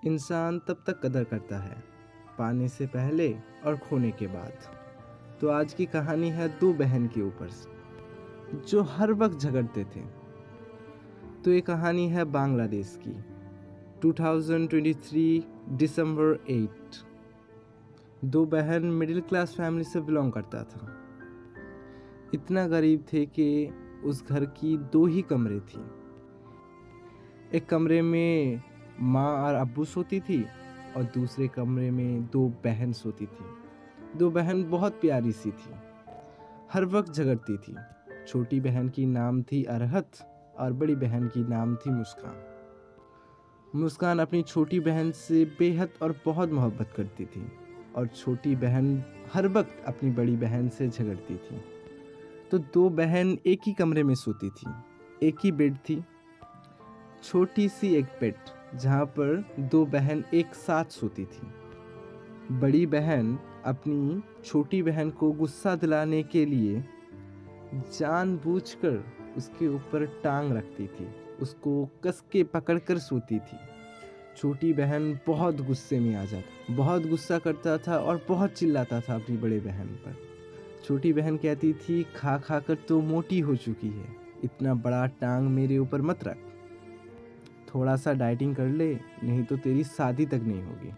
इंसान तब तक कदर करता है, पाने से पहले और खोने के बाद। तो आज की कहानी है दो बहन के ऊपर जो हर वक्त झगड़ते थे। तो ये कहानी है बांग्लादेश की। 2023 दिसंबर 8। दो बहन मिडिल क्लास फैमिली से बिलोंग करता था। इतना गरीब थे कि उस घर की दो ही कमरे थी। एक कमरे में माँ और अब्बू सोती थी और दूसरे कमरे में दो बहन सोती थी। दो बहन बहुत प्यारी सी थी, हर वक्त झगड़ती थी। छोटी बहन की नाम थी अरहत और बड़ी बहन की नाम थी मुस्कान। मुस्कान अपनी छोटी बहन से बेहद और बहुत मोहब्बत करती थी और छोटी बहन हर वक्त अपनी बड़ी बहन से झगड़ती थी। तो दो बहन एक ही कमरे में सोती थी, एक ही बेड थी, छोटी सी एक बेड जहाँ पर दो बहन एक साथ सोती थी। बड़ी बहन अपनी छोटी बहन को गुस्सा दिलाने के लिए जानबूझकर उसके ऊपर टांग रखती थी, उसको कस के पकड़कर सोती थी। छोटी बहन बहुत गुस्से में आ जाती, बहुत गुस्सा करता था और बहुत चिल्लाता था अपनी बड़ी बहन पर। छोटी बहन कहती थी, खा खा कर तो मोटी हो चुकी है, इतना बड़ा टांग मेरे ऊपर मत रख, थोड़ा सा डाइटिंग कर ले, नहीं तो तेरी शादी तक नहीं होगी।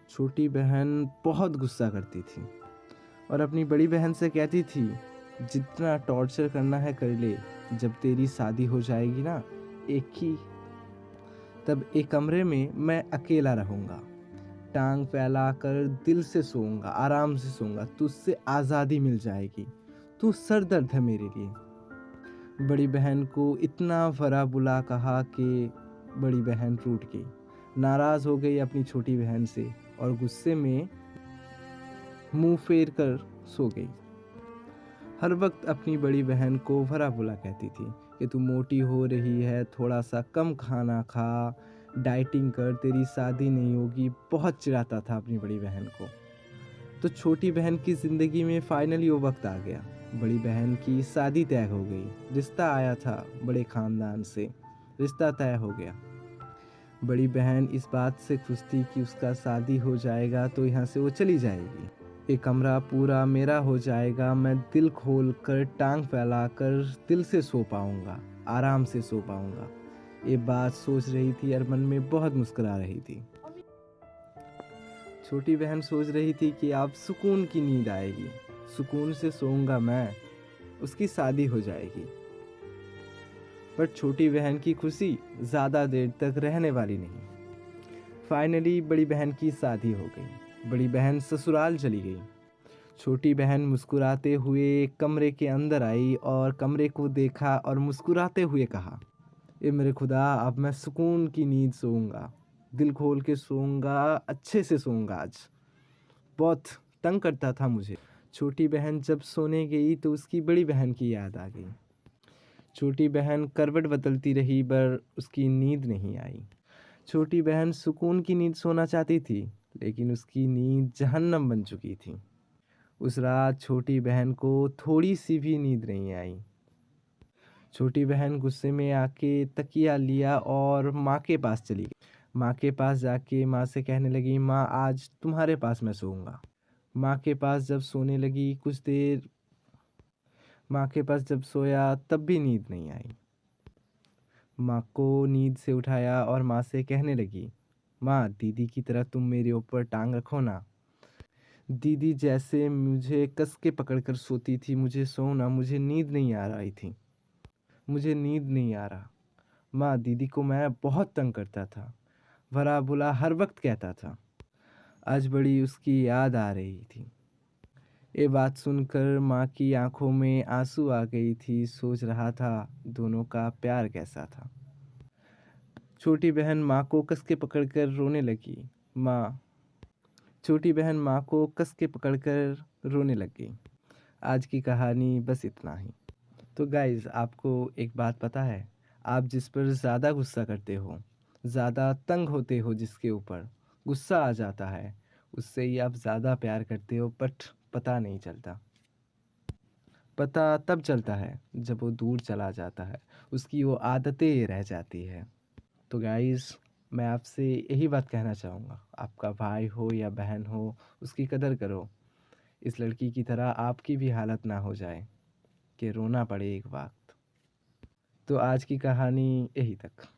छोटी बहन बहुत गुस्सा करती थी और अपनी बड़ी बहन से कहती थी, जितना टॉर्चर करना है कर ले, जब तेरी शादी हो जाएगी ना, तब एक कमरे में मैं अकेला रहूँगा, टांग फैलाकर दिल से सोऊंगा, आराम से सोऊंगा, तुझसे आज़ादी मिल जाएगी, तू सर दर्द है मेरे लिए। बड़ी बहन को इतना भरा बुला कहा कि बड़ी बहन टूट गई, नाराज़ हो गई अपनी छोटी बहन से और गुस्से में मुंह फेर कर सो गई। हर वक्त अपनी बड़ी बहन को भरा बुला कहती थी कि तू मोटी हो रही है, थोड़ा सा कम खाना खा, डाइटिंग कर, तेरी शादी नहीं होगी। बहुत चिढ़ाता था अपनी बड़ी बहन को। तो छोटी बहन की ज़िंदगी में फाइनली वो वक्त आ गया, बड़ी बहन की शादी तय हो गई। रिश्ता आया था बड़े ख़ानदान से, रिश्ता तय हो गया। बड़ी बहन इस बात से खुश थी कि उसका शादी हो जाएगा तो यहाँ से वो चली जाएगी, ये कमरा पूरा मेरा हो जाएगा, मैं दिल खोल कर टांग फैला कर दिल से सो पाऊँगा, आराम से सो पाऊँगा। ये बात सोच रही थी और मन में बहुत मुस्कुरा रही थी। छोटी बहन सोच रही थी कि अब सुकून की नींद आएगी, सुकून से सोऊंगा मैं, उसकी शादी हो जाएगी। पर छोटी बहन की खुशी ज़्यादा देर तक रहने वाली नहीं। फाइनली बड़ी बहन की शादी हो गई, बड़ी बहन ससुराल चली गई। छोटी बहन मुस्कुराते हुए कमरे के अंदर आई और कमरे को देखा और मुस्कुराते हुए कहा, ए मेरे खुदा, अब मैं सुकून की नींद सोऊंगा, दिल खोल के सोऊंगा, अच्छे से सोऊंगा। आज बहुत तंग करता था मुझे। छोटी बहन जब सोने गई तो उसकी बड़ी बहन की याद आ गई। छोटी बहन करवट बदलती रही पर उसकी नींद नहीं आई। छोटी बहन सुकून की नींद सोना चाहती थी, लेकिन उसकी नींद जहन्नम बन चुकी थी। उस रात छोटी बहन को थोड़ी सी भी नींद नहीं आई। छोटी बहन गुस्से में आके तकिया लिया और माँ के पास चली गई। माँ के पास जाके माँ से कहने लगी, माँ आज तुम्हारे पास मैं सोऊंगा। माँ के पास जब सोने लगी, कुछ देर माँ के पास जब सोया तब भी नींद नहीं आई। माँ को नींद से उठाया और माँ से कहने लगी, माँ दीदी की तरह तुम मेरे ऊपर टांग रखो ना। दीदी जैसे मुझे कस के पकड़ कर सोती थी, मुझे सोना, मुझे नींद नहीं आ रही थी, मुझे नींद नहीं आ रहा। माँ दीदी को मैं बहुत तंग करता था, भला बुला हर वक्त कहता था। आज बड़ी उसकी याद आ रही थी। ये बात सुनकर माँ की आंखों में आंसू आ गई थी। सोच रहा था दोनों का प्यार कैसा था। छोटी बहन माँ को कस के पकड़कर रोने लगी। छोटी बहन माँ को कस के पकड़कर रोने लग गई। आज की कहानी बस इतना ही। तो गाइज़, आपको एक बात पता है, आप जिस पर ज़्यादा गुस्सा करते हो, ज़्यादा तंग होते हो, जिसके ऊपर गुस्सा आ जाता है, उससे ही आप ज़्यादा प्यार करते हो, बट पता नहीं चलता। पता तब चलता है जब वो दूर चला जाता है, उसकी वो आदतें रह जाती है। तो गाइज़, मैं आपसे यही बात कहना चाहूँगा, आपका भाई हो या बहन हो, उसकी कदर करो। इस लड़की की तरह आपकी भी हालत ना हो जाए कि रोना पड़े एक वक़्त। तो आज की कहानी यहीं तक।